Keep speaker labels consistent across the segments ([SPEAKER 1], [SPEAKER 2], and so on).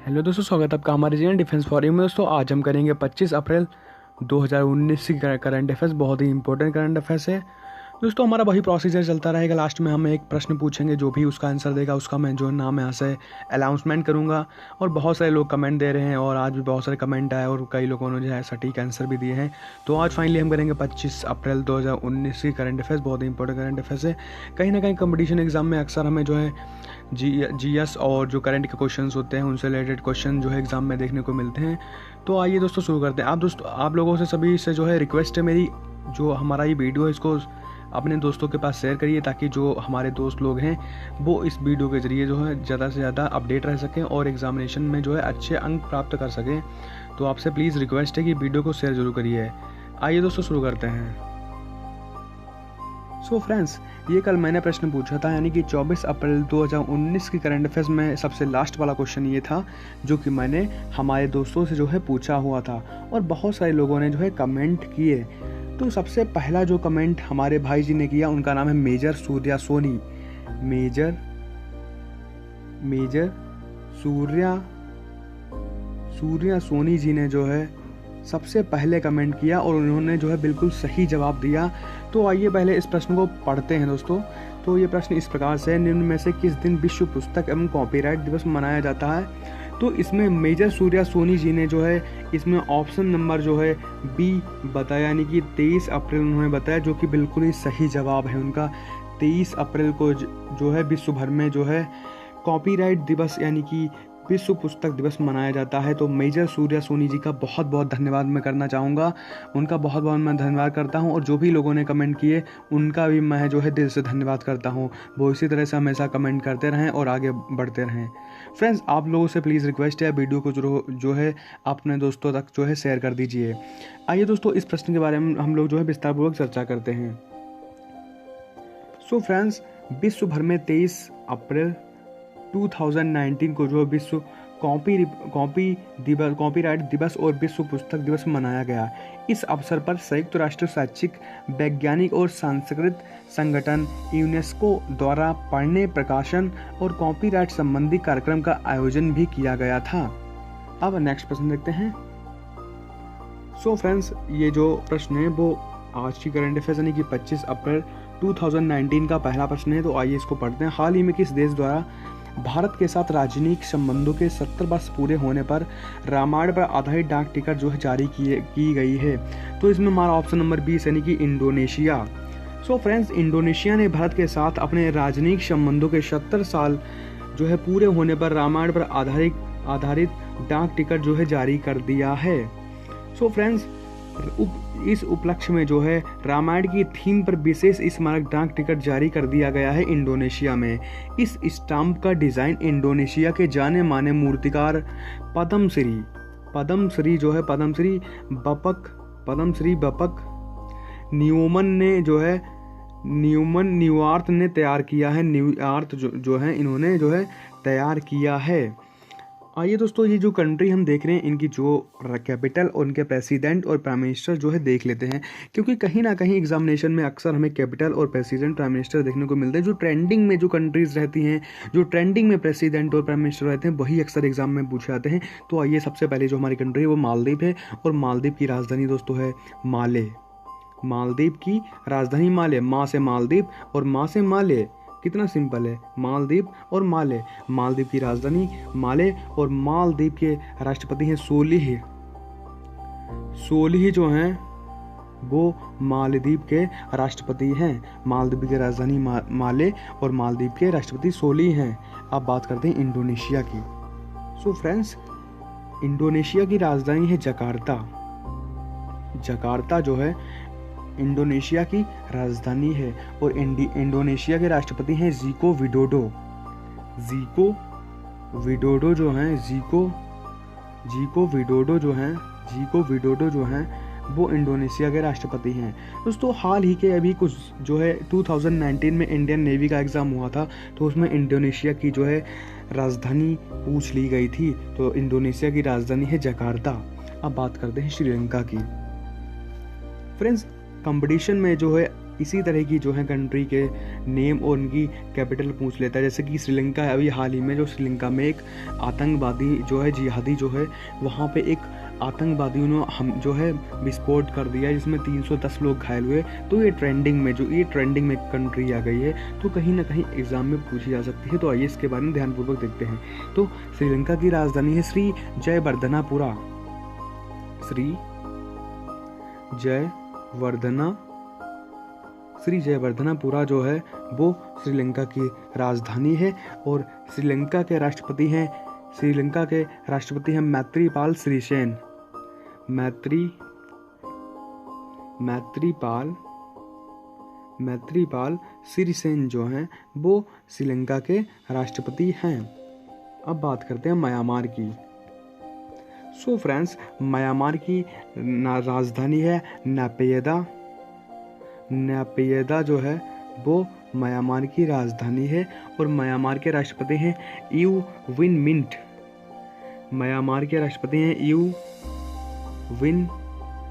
[SPEAKER 1] Hello दोस्तों, स्वागत है आपका हमारे चैनल डिफेंस फॉरम में। दोस्तों आज हम करेंगे 25 अप्रैल 2019 की करंट अफेयर्स। बहुत ही इंपॉर्टेंट करंट अफेयर्स है दोस्तों। हमारा वही प्रोसीजर चलता रहेगा। लास्ट में हम एक प्रश्न पूछेंगे, जो भी उसका आंसर देगा उसका मैं जो नाम यहाँ से अनाउंसमेंट करूँगा। और बहुत सारे लोग कमेंट दे रहे हैं और आज भी बहुत सारे कमेंट आए और कई लोगों ने जो है सटीक आंसर भी दिए हैं। तो आज फाइनली हम करेंगे 25 अप्रैल 2019 की करंट अफेयर्स। बहुत ही इंपॉर्टेंट करंट अफेयर्स है। कहीं ना कहीं कंपटीशन एग्जाम में अक्सर हमें जो है जीएस और जो करंट के क्वेश्चंस होते हैं उनसे रिलेटेड क्वेश्चन जो है एग्जाम में देखने को मिलते हैं। तो आइए दोस्तों शुरू करते हैं। आप लोगों से सभी से जो है रिक्वेस्ट है मेरी, जो हमारा ये वीडियो है इसको अपने दोस्तों के पास शेयर करिए, ताकि जो हमारे दोस्त लोग हैं वो इस वीडियो के ज़रिए जो है ज़्यादा से ज़्यादा अपडेट रह सकें और एग्जामिनेशन में जो है अच्छे अंक प्राप्त कर सकें। तो आपसे प्लीज़ रिक्वेस्ट है कि वीडियो को शेयर जरूर करिए। आइए दोस्तों शुरू करते हैं। सो फ्रेंड्स, ये कल मैंने प्रश्न पूछा था, यानी कि 24 अप्रैल 2019 की करंट अफेयर्स में सबसे लास्ट वाला क्वेश्चन ये था जो कि मैंने हमारे दोस्तों से जो है पूछा हुआ था और बहुत सारे लोगों ने जो है कमेंट किए। तो सबसे पहला जो कमेंट हमारे भाई जी ने किया, उनका नाम है मेजर सूर्या सोनी। मेजर सूर्या सोनी जी ने जो है सबसे पहले कमेंट किया और उन्होंने जो है बिल्कुल सही जवाब दिया। तो आइए पहले इस प्रश्न को पढ़ते हैं दोस्तों। तो ये प्रश्न इस प्रकार से है, निम्न में से किस दिन विश्व पुस्तक एवं कॉपीराइट दिवस मनाया जाता है? तो इसमें मेजर सूर्या सोनी जी ने जो है इसमें ऑप्शन नंबर जो है बी बताया, यानी कि 23 अप्रैल उन्होंने बताया, जो कि बिल्कुल ही सही जवाब है उनका। 23 अप्रैल को जो है विश्व भर में जो है कॉपीराइट दिवस यानी कि विश्व पुस्तक दिवस मनाया जाता है। तो मेजर सूर्या सोनी जी का बहुत बहुत धन्यवाद मैं करना चाहूँगा, उनका बहुत बहुत मैं धन्यवाद करता हूँ। और जो भी लोगों ने कमेंट किए उनका भी मैं जो है दिल से धन्यवाद करता हूँ। वो इसी तरह से हमेशा कमेंट करते रहें और आगे बढ़ते रहें। फ्रेंड्स, आप लोगों से प्लीज़ रिक्वेस्ट है, वीडियो को जो है अपने दोस्तों तक जो है शेयर कर दीजिए। आइए दोस्तों इस प्रश्न के बारे में हम लोग जो है विस्तारपूर्वक चर्चा करते हैं। सो फ्रेंड्स, विश्व भर में 23 अप्रैल 2019 को जो विश्व कॉपीराइट दिवस और विश्व पुस्तक दिवस मनाया गया। इस अवसर पर संयुक्त राष्ट्र शैक्षिक, वैज्ञानिक और सांस्कृतिक संगठन यूनेस्को द्वारा पढ़ने, प्रकाशन और कॉपीराइट संबंधी कार्यक्रम का आयोजन भी किया गया था। अब नेक्स्ट प्रश्न देखते हैं। सो फ्रेंड्स, ये जो प्रश्न है वो आज की करंट अफेयर्स यानी कि 25 अप्रैल 2019 का पहला प्रश्न है। तो आइए इसको पढ़ते हैं। हाल ही में किस देश द्वारा भारत के साथ राजनीतिक संबंधों के 70 वर्ष पूरे होने पर रामायण पर आधारित डाक टिकट जो है जारी की गई है? तो इसमें हमारा ऑप्शन नंबर 20 यानी कि इंडोनेशिया। सो फ्रेंड्स, इंडोनेशिया ने भारत के साथ अपने राजनीतिक संबंधों के 70 साल जो है पूरे होने पर रामायण पर आधारित डाक टिकट जो है जारी कर दिया है। सो फ्रेंड्स, इस उपलक्ष्य में जो है रामायण की थीम पर विशेष स्मारक डाक टिकट जारी कर दिया गया है इंडोनेशिया में। इस स्टाम्प का डिजाइन इंडोनेशिया के जाने माने मूर्तिकार पद्मश्री बपक न्यूआर्थ ने तैयार किया है। न्यूआर्थ जो है इन्होंने जो है तैयार किया है। आइए दोस्तों, ये जो कंट्री हम देख रहे हैं इनकी जो कैपिटल और उनके प्रेसिडेंट और प्राइम मिनिस्टर जो है देख लेते हैं, क्योंकि कहीं ना कहीं एग्जामिनेशन में अक्सर हमें कैपिटल और प्रेसिडेंट, प्राइम मिनिस्टर देखने को मिलते हैं। जो ट्रेंडिंग में जो कंट्रीज रहती हैं, जो ट्रेंडिंग में प्रेसिडेंट और प्राइम मिनिस्टर रहते हैं, वही अक्सर एग्जाम में पूछे जाते हैं। तो आइए सबसे पहले जो हमारी कंट्री है वो मालदीव है और मालदीव की राजधानी दोस्तों है माले। मालदीव की राजधानी माले। माँ से मालदीव और माँ से माले, कितना सिंपल है, मालदीव और माले। मालदीव की राजधानी माले और मालदीव के राष्ट्रपति हैं सोलिह। सोलिह जो हैं वो मालदीव के राष्ट्रपति हैं। मालदीव की राजधानी माले और मालदीव के राष्ट्रपति सोलिह हैं। अब बात करते हैं इंडोनेशिया की। सो फ्रेंड्स, इंडोनेशिया की राजधानी है जकार्ता। जकार्ता जो है इंडोनेशिया की राजधानी है और इंडोनेशिया के राष्ट्रपति हैं जीको विडोडो जो हैं वो इंडोनेशिया के राष्ट्रपति हैं। दोस्तों हाल ही के अभी कुछ जो है 2019 में इंडियन नेवी का एग्ज़ाम हुआ था, तो उसमें इंडोनेशिया की जो है राजधानी पूछ ली गई थी। तो इंडोनेशिया की राजधानी है जकार्ता। अब बात करते हैं श्रीलंका की। फ्रेंड्स, कंपटीशन में जो है इसी तरह की जो है कंट्री के नेम और उनकी कैपिटल पूछ लेता है। जैसे कि श्रीलंका है, अभी हाल ही में जो श्रीलंका में एक आतंकवादी जो है जिहादी जो है वहाँ पे एक आतंकवादी ने हम जो है विस्फोट कर दिया जिसमें 310 लोग घायल हुए। तो ये ट्रेंडिंग में कंट्री आ गई है, तो कहीं ना कहीं एग्जाम में पूछी जा सकती है। तो आइए इसके बारे में ध्यानपूर्वक देखते हैं। तो श्रीलंका की राजधानी है श्री जयवर्धनापुरा। श्री जयवर्धनापुरा जो है वो श्रीलंका की राजधानी है। और श्रीलंका के राष्ट्रपति हैं मैत्रीपाल सिरिसेन। मैत्रीपाल सिरिसेन जो हैं वो श्रीलंका के राष्ट्रपति हैं। अब बात करते हैं म्यांमार की। सो फ्रेंड्स, म्यांमार की राजधानी है नपियदा जो है वो म्यांमार की राजधानी है। और म्यांमार के राष्ट्रपति हैं यू विन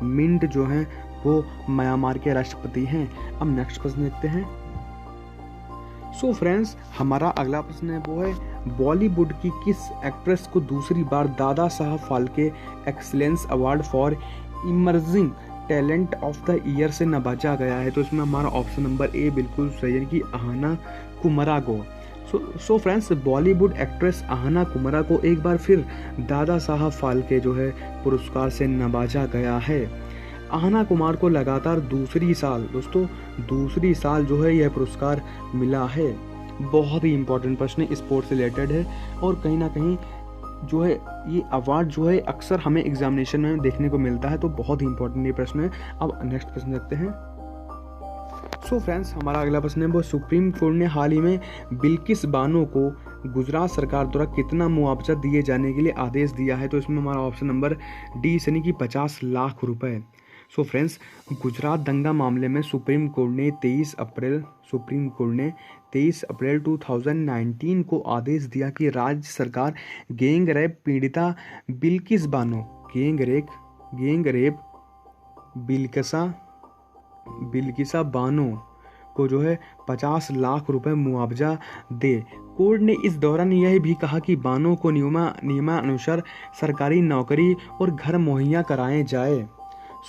[SPEAKER 1] मिंट। जो हैं वो म्यांमार के राष्ट्रपति हैं। अब नेक्स्ट प्रश्न देखते हैं। सो फ्रेंड्स, हमारा अगला प्रश्न है वो है बॉलीवुड की किस एक्ट्रेस को दूसरी बार Dada Saheb Phalke excellence award for emerging talent of the year से नवाजा गया है? तो इसमें हमारा ऑप्शन नंबर ए बिल्कुल सही है कि अहाना कुमारा को। So friends, Bollywood actress Ahana Kumara को एक बार फिर दादा साहब फाल्के जो है पुरस्कार से नवाजा गया है। अहाना कुमार को लगातार दूसरी साल जो है यह पुरस्कार मिला है। बहुत ही इंपॉर्टेंट प्रश्न है, स्पोर्ट्स से रिलेटेड है और कहीं ना कहीं जो है ये अवार्ड जो है अक्सर हमें एग्जामिनेशन में देखने को मिलता है। तो बहुत ही इंपॉर्टेंट ये प्रश्न है। अब नेक्स्ट प्रश्न देखते हैं। सो फ्रेंड्स, हमारा अगला प्रश्न है वो सुप्रीम कोर्ट ने हाल ही में बिल्किस बानो को गुजरात सरकार द्वारा कितना मुआवजा दिए जाने के लिए आदेश दिया है? तो इसमें हमारा ऑप्शन नंबर डी यानी कि 50 लाख रुपए। सो फ्रेंड्स, गुजरात दंगा मामले में सुप्रीम कोर्ट ने 23 अप्रैल 2019 को आदेश दिया कि राज्य सरकार गैंग रेप पीड़िता बिल्किस बानो को जो है 50 लाख रुपए मुआवजा दे। कोर्ट ने इस दौरान यह भी कहा कि बानो को नियमानुसार सरकारी नौकरी और घर मुहैया कराए जाए।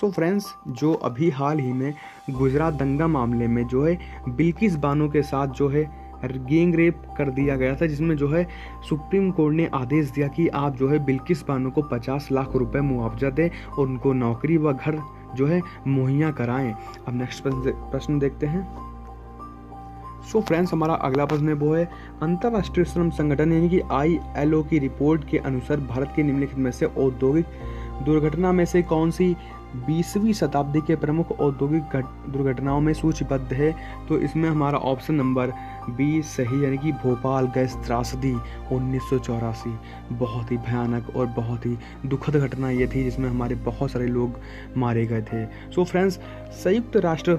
[SPEAKER 1] सो फ्रेंड्स, जो अभी हाल ही में गुजरात दंगा मामले में जो है बिल्किस बानो के साथ जो है गैंग रेप कर दिया गया था, जिसमें जो है सुप्रीम कोर्ट ने आदेश दिया कि आप जो है बिल्किस बानो को 50 लाख रुपए मुआवजा दें और उनको नौकरी व घर जो है मुहैया कराएं। अब नेक्स्ट प्रश्न देखते हैं। सो फ्रेंड्स, हमारा अगला प्रश्न है वो है अंतर्राष्ट्रीय श्रम संगठन यानी कि ILO की रिपोर्ट के अनुसार भारत के निम्नलिखित में से औद्योगिक दुर्घटना में से कौन सी 20वीं शताब्दी के प्रमुख औद्योगिक दुर्घटनाओं में सूचीबद्ध है? तो इसमें हमारा ऑप्शन नंबर बी सही यानी कि भोपाल गैस त्रासदी 1984। बहुत ही भयानक और बहुत ही दुखद घटना ये थी जिसमें हमारे बहुत सारे लोग मारे गए थे। सो फ्रेंड्स, संयुक्त राष्ट्र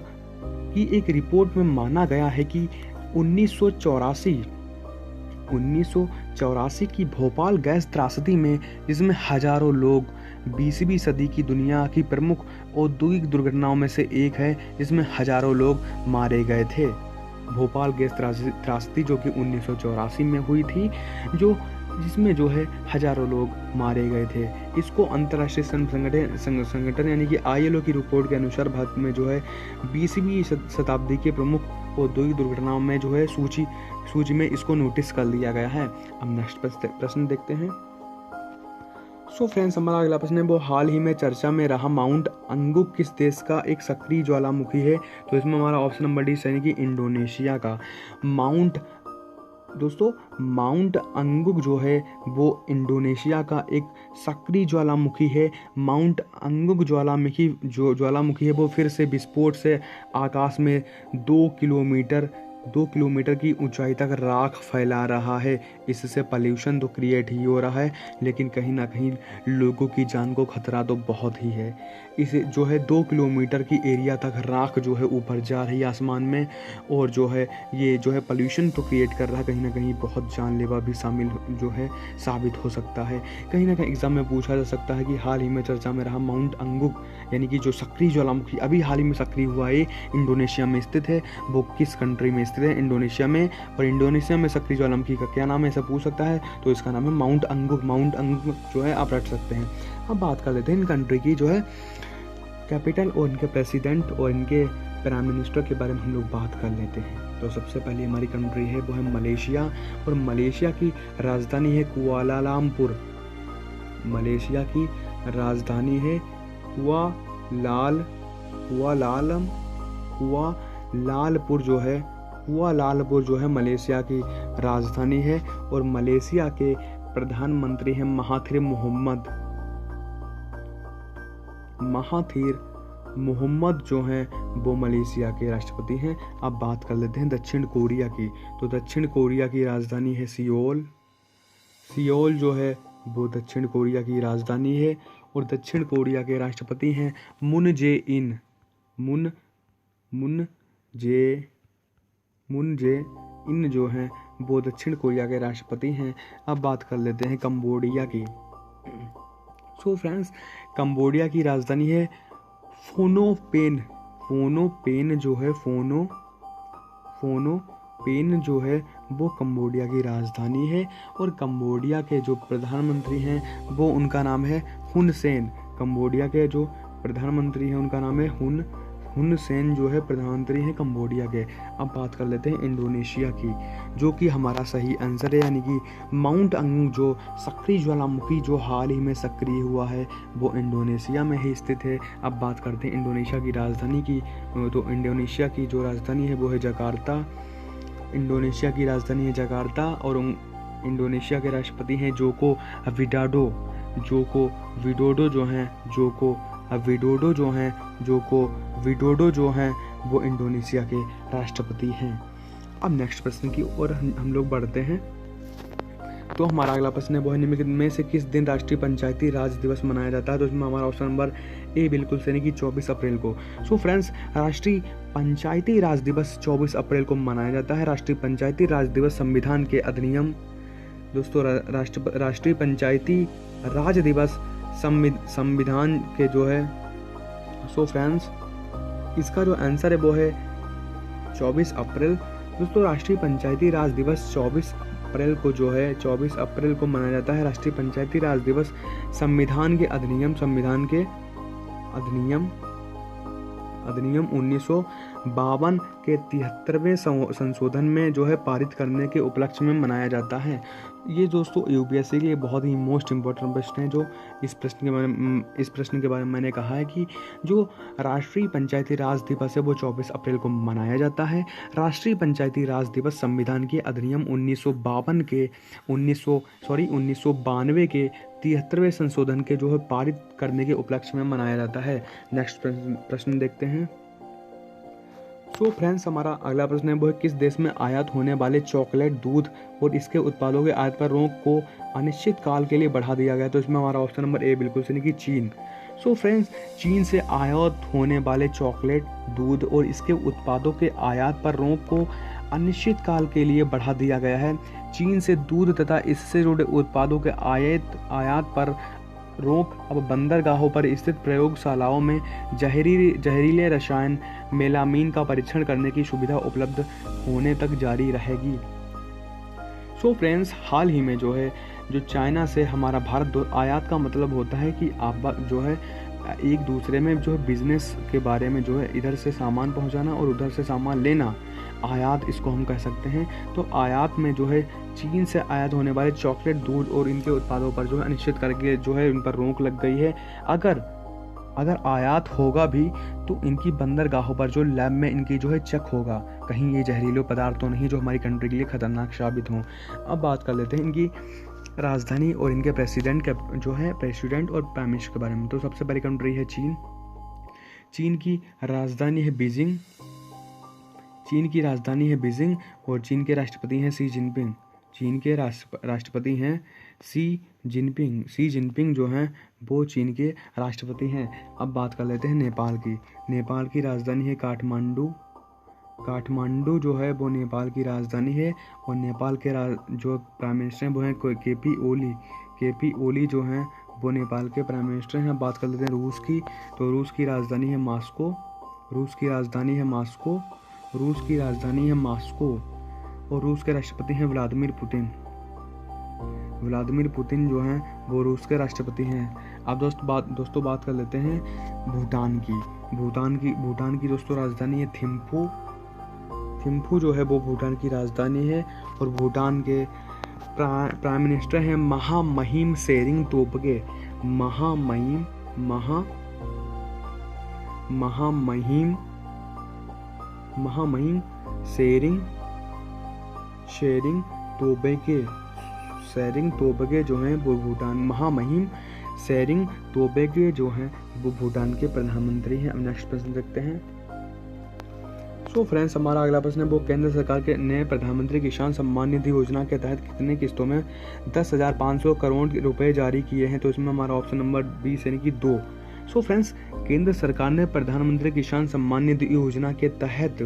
[SPEAKER 1] की एक रिपोर्ट में माना गया है कि 1984 की भोपाल गैस त्रासदी में, जिसमें हजारों लोग 20वीं सदी की दुनिया की प्रमुख औद्योगिक दुर्घटनाओं में से एक है, जिसमें हजारों लोग मारे गए थे। भोपाल गैस त्रासदी जो कि 1984 में हुई थी, जिसमें जो है हजारों लोग मारे गए थे। इसको अंतर्राष्ट्रीय श्रम संगठन यानी कि ILO की रिपोर्ट के अनुसार भारत में जो है 20वीं शताब्दी के प्रमुख औद्योगिक दुर्घटनाओं में जो है सूची में इसको नोटिस कर लिया गया है। अब नेक्स्ट प्रश्न देखते हैं। सो फ्रेंड्स, हमारा अगला प्रश्न है वो हाल ही में चर्चा में रहा माउंट अंगुक किस देश का एक सक्रिय ज्वालामुखी है? तो इसमें हमारा ऑप्शन नंबर डी यानी कि इंडोनेशिया का। माउंट अंगुक जो है वो इंडोनेशिया का एक सक्रिय ज्वालामुखी है। माउंट अंगुक ज्वालामुखी है वो फिर से विस्फोट से आकाश में 2 किलोमीटर 2 किलोमीटर की ऊंचाई तक राख फैला रहा है। इससे पॉल्यूशन तो क्रिएट ही हो रहा है, लेकिन कहीं ना कहीं लोगों की जान को खतरा तो बहुत ही है। इसे जो है 2 किलोमीटर की एरिया तक राख जो है ऊपर जा रही है आसमान में, और जो है ये जो है पॉल्यूशन तो क्रिएट कर रहा है, कहीं ना कहीं बहुत जानलेवा भी शामिल जो है साबित हो सकता है। कहीं ना कहीं एग्जाम में पूछा जा सकता है कि हाल ही में चर्चा में रहा माउंट अंगुक, यानी कि जो सक्रिय ज्वालामुखी अभी हाल ही में सक्रिय हुआ है, इंडोनेशिया में स्थित है, वो किस कंट्री में स्थित है? इंडोनेशिया में। और इंडोनेशिया में सक्रिय ज्वालामुखी का क्या नाम है, ऐसा पूछ सकता है, तो इसका नाम है माउंट अंगुक। माउंट अंगुक जो है आप रट सकते हैं। अब बात कर लेते हैं इन कंट्री की जो है कैपिटल और इनके प्रेसिडेंट और इनके प्राइम मिनिस्टर के बारे में हम लोग बात कर लेते हैं। तो सबसे पहले हमारी कंट्री है वो है मलेशिया, और मलेशिया की राजधानी है कुआलालंपुर। मलेशिया की राजधानी है कुआलालंपुर जो है मलेशिया की राजधानी है। और मलेशिया के प्रधानमंत्री हैं महाथिर मोहम्मद जो हैं वो मलेशिया के राष्ट्रपति हैं। अब बात कर लेते हैं दक्षिण कोरिया की। तो दक्षिण कोरिया की राजधानी है सियोल जो है वो दक्षिण कोरिया की राजधानी है। और दक्षिण कोरिया के राष्ट्रपति हैं मून जे इन जो हैं वो दक्षिण कोरिया के राष्ट्रपति हैं। अब बात कर लेते हैं कंबोडिया की। सो फ्रेंड्स, कंबोडिया की राजधानी है फोनोपेन जो है वो कंबोडिया की राजधानी है। और कंबोडिया के जो प्रधानमंत्री हैं वो उनका नाम है हुन सेन। कंबोडिया के जो प्रधानमंत्री हैं उनका नाम है हुन सेन जो है प्रधानमंत्री हैं कंबोडिया के। अब बात कर लेते हैं इंडोनेशिया की, जो कि हमारा सही आंसर है, यानी कि माउंट अंगुक जो सक्रिय ज्वालामुखी जो हाल ही में सक्रिय हुआ है वो इंडोनेशिया में ही स्थित है। अब बात करते हैं इंडोनेशिया की राजधानी की। तो इंडोनेशिया की जो राजधानी है वो है जकार्ता। इंडोनेशिया की राजधानी है जकार्ता। और इंडोनेशिया के राष्ट्रपति हैं जोको विडोडो जो हैं वो इंडोनेशिया के राष्ट्रपति हैं। अब नेक्स्ट प्रश्न की ओर हम लोग बढ़ते हैं। तो हमारा अगला प्रश्न है वो है निम्नलिखित में से किस दिन राष्ट्रीय पंचायती राज दिवस मनाया जाता है? तो इसमें हमारा ऑप्शन नंबर ए बिल्कुल सही कि 24 अप्रैल को। सो फ्रेंड्स, राष्ट्रीय पंचायती राज दिवस 24 अप्रैल को मनाया जाता है। राष्ट्रीय पंचायती राज दिवस संविधान के अधिनियम दोस्तों राष्ट्रीय पंचायती राज दिवस संविधान के जो है। सो फ्रेंड्स, इसका जो आंसर है वो है 24 अप्रैल। दोस्तों राष्ट्रीय पंचायती राज दिवस 24 अप्रैल को जो है 24 अप्रैल को मनाया जाता है। राष्ट्रीय पंचायती राज दिवस संविधान के अधिनियम 1952 के 73वें संशोधन में जो है पारित करने के उपलक्ष्य में मनाया जाता है। ये दोस्तों यूपीएससी के लिए बहुत ही मोस्ट इम्पोर्टेंट प्रश्न है। जो इस प्रश्न के बारे में मैंने कहा है कि जो राष्ट्रीय पंचायती राज दिवस है वो 24 अप्रैल को मनाया जाता है। राष्ट्रीय पंचायती राज दिवस संविधान के अधिनियम 1992 के 73वें संशोधन के जो है पारित करने के उपलक्ष्य में मनाया जाता है। नेक्स्ट प्रश्न देखते हैं। सो फ्रेंड्स, हमारा अगला प्रश्न है वो है किस देश में आयात होने वाले चॉकलेट, दूध और इसके उत्पादों के आयात पर रोक को अनिश्चित काल के लिए बढ़ा दिया गया? तो इसमें हमारा ऑप्शन नंबर ए बिल्कुल सही कि चीन। सो फ्रेंड्स, चीन से आयात होने वाले चॉकलेट, दूध और इसके उत्पादों के आयात पर रोक को अनिश्चित काल के लिए बढ़ा दिया गया है। चीन से दूध तथा इससे जुड़े उत्पादों के आयात पर रोक अब बंदरगाहों पर स्थित प्रयोगशालाओं में जहरीले रसायन मेलामीन का परीक्षण करने की सुविधा उपलब्ध होने तक जारी रहेगी। सो फ्रेंड्स, हाल ही में जो है जो चाइना से हमारा भारत आयात का मतलब होता है कि आप जो है एक दूसरे में जो है बिजनेस के बारे में जो है इधर से सामान पहुंचाना और उधर से सामान लेना, आयात इसको हम कह सकते हैं। तो आयात में जो है चीन से आयात होने वाले चॉकलेट, दूध और इनके उत्पादों पर जो है अनिश्चित करके जो है इन पर रोक लग गई है। अगर आयात होगा भी तो इनकी बंदरगाहों पर जो लैब में इनकी जो है चेक होगा, कहीं ये जहरीले पदार्थ तो नहीं जो हमारी कंट्री के लिए खतरनाक साबित हों। अब बात कर लेते हैं इनकी राजधानी और इनके प्रेसिडेंट और प्राइम मिनिस्टर के बारे में। तो सबसे पहली कंट्री है चीन। चीन की राजधानी है बीजिंग। चीन की राजधानी है बीजिंग और चीन के राष्ट्रपति हैं शी जिनपिंग। चीन के राष्ट्रपति हैं शी जिनपिंग जो हैं वो चीन के राष्ट्रपति हैं। अब बात कर लेते हैं नेपाल की। नेपाल की राजधानी है काठमांडू जो है वो नेपाल की राजधानी है और नेपाल के जो प्राइम मिनिस्टर हैं वो हैं केपी ओली जो हैं वो नेपाल के प्राइम मिनिस्टर हैं। बात कर लेते हैं रूस की। तो रूस की राजधानी है मॉस्को और रूस के राष्ट्रपति हैं व्लादिमीर पुतिन जो हैं वो रूस के राष्ट्रपति हैं। अब दोस्तों बात कर लेते हैं भूटान की दोस्तों राजधानी है थिम्पू जो है वो भूटान की राजधानी है और भूटान के प्राइम मिनिस्टर हैं महामहिम शेरिंग तोब्गे। महामहिम शेरिंग तोब्गे जो हैं वो भूटान महामहिम शेरिंग तोब्गे जो हैं वो भूटान के प्रधानमंत्री हैं। अब नेक्स्ट प्रश्न देखते हैं। सो फ्रेंड्स, हमारा अगला प्रश्न है वो केंद्र सरकार के नए प्रधानमंत्री किसान सम्मान निधि योजना के तहत कितने किस्तों में 10,500 करोड़ रुपए जारी किए हैं? तो इसमें हमारा ऑप्शन नंबर 20 यानी कि 2। सो फ्रेंड्स, केंद्र सरकार ने प्रधानमंत्री किसान सम्मान निधि योजना के तहत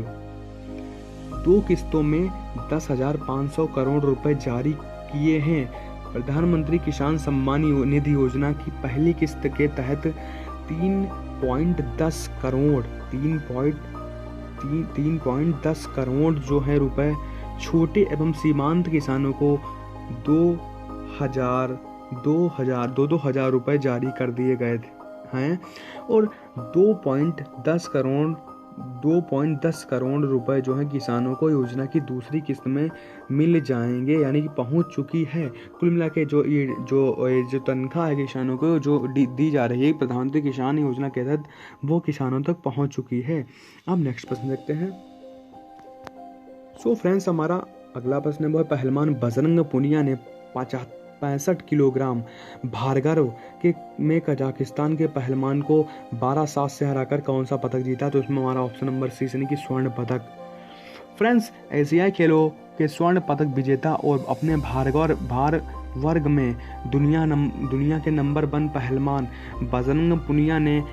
[SPEAKER 1] 2 किस्तों में 10,500 करोड़ रुपए जारी किए हैं। प्रधानमंत्री किसान सम्मान निधि योजना की पहली किस्त के तहत 3.10 करोड़ जो है रुपए छोटे एवं सीमांत किसानों को 2,000 रुपए जारी कर दिए गए हैं और 2.10 करोड़ रुपए जो है किसानों को योजना की दूसरी किस्त में मिल जाएंगे, यानी कि पहुंच चुकी है। कुल मिला के जो तनख्वाह है किसानों को जो दी जा रही है प्रधानमंत्री किसान योजना के तहत वो किसानों तक पहुंच चुकी है। अब नेक्स्ट प्रश्न देखते हैं। सो फ्रेंड्स, हमारा अगला प्रश्न है वो पहलवान बजरंग पुनिया ने 65 किलोग्राम भारोत्तोलन में कजाकिस्तान के पहलवान को 12-7 से हराकर कौन सा पदक जीता? तो इसमें हमारा ऑप्शन नंबर सी यानी कि स्वर्ण पदक। फ्रेंड्स, एशियाई खेलों के स्वर्ण पदक विजेता और अपने भार वर्ग में दुनिया के नंबर 1 पहलवान बजरंग पुनिया ने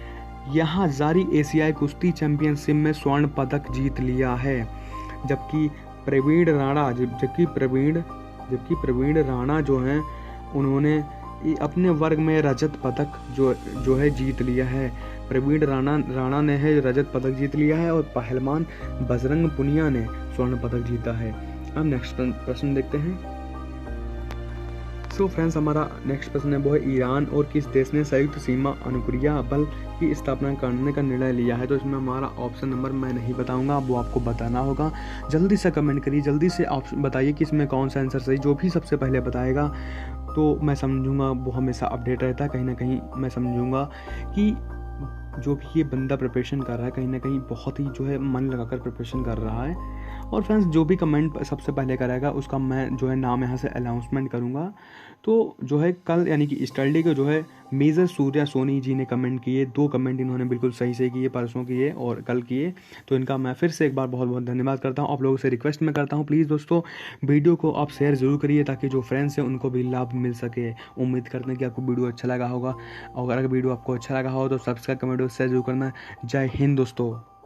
[SPEAKER 1] यहाँ जारी एशियाई कुश्ती चैंपियनशिप में स्वर्ण पदक जीत लिया है, जबकि प्रवीण राणा जो हैं उन्होंने अपने वर्ग में रजत पदक जो है जीत लिया है। प्रवीण राणा ने है रजत पदक जीत लिया है और पहलवान बजरंग पुनिया ने स्वर्ण पदक जीता है। अब नेक्स्ट प्रश्न देखते हैं। सो फ्रेंड्स, हमारा नेक्स्ट प्रश्न है वो है ईरान और किस देश ने संयुक्त सीमा अनुक्रिया बल की स्थापना करने का निर्णय लिया है? तो इसमें हमारा ऑप्शन नंबर मैं नहीं बताऊंगा, वो आपको बताना होगा। जल्दी से कमेंट करिए, जल्दी से ऑप्शन बताइए कि इसमें कौन सा आंसर सही। जो भी सबसे पहले बताएगा तो मैं समझूंगा वो हमेशा अपडेट रहता है, कहीं ना कहीं मैं समझूंगा कि जो भी ये बंदा प्रिपरेशन कर रहा है कहीं ना कहीं बहुत ही जो है मन लगाकर प्रिपरेशन कर रहा है। और फ्रेंड्स, जो भी कमेंट सबसे पहले करेगा उसका मैं जो है नाम यहाँ से अनाउंसमेंट करूँगा। तो जो है कल यानी कि स्टडी के जो है मेजर सूर्या सोनी जी ने कमेंट किए, 2 कमेंट इन्होंने बिल्कुल सही से किए, परसों किए और कल किए। तो इनका मैं फिर से एक बार बहुत बहुत धन्यवाद करता हूँ। आप लोगों से रिक्वेस्ट मैं करता हूँ प्लीज़ दोस्तों वीडियो को आप शेयर ज़रूर करिए ताकि जो फ्रेंड्स हैं उनको भी लाभ मिल सके। उम्मीद करते हैं कि आपको वीडियो अच्छा लगा होगा और अगर वीडियो आपको अच्छा लगा हो तो सब्सक्राइब कमेंट और शेयर जरूर करना। जय हिंद दोस्तों।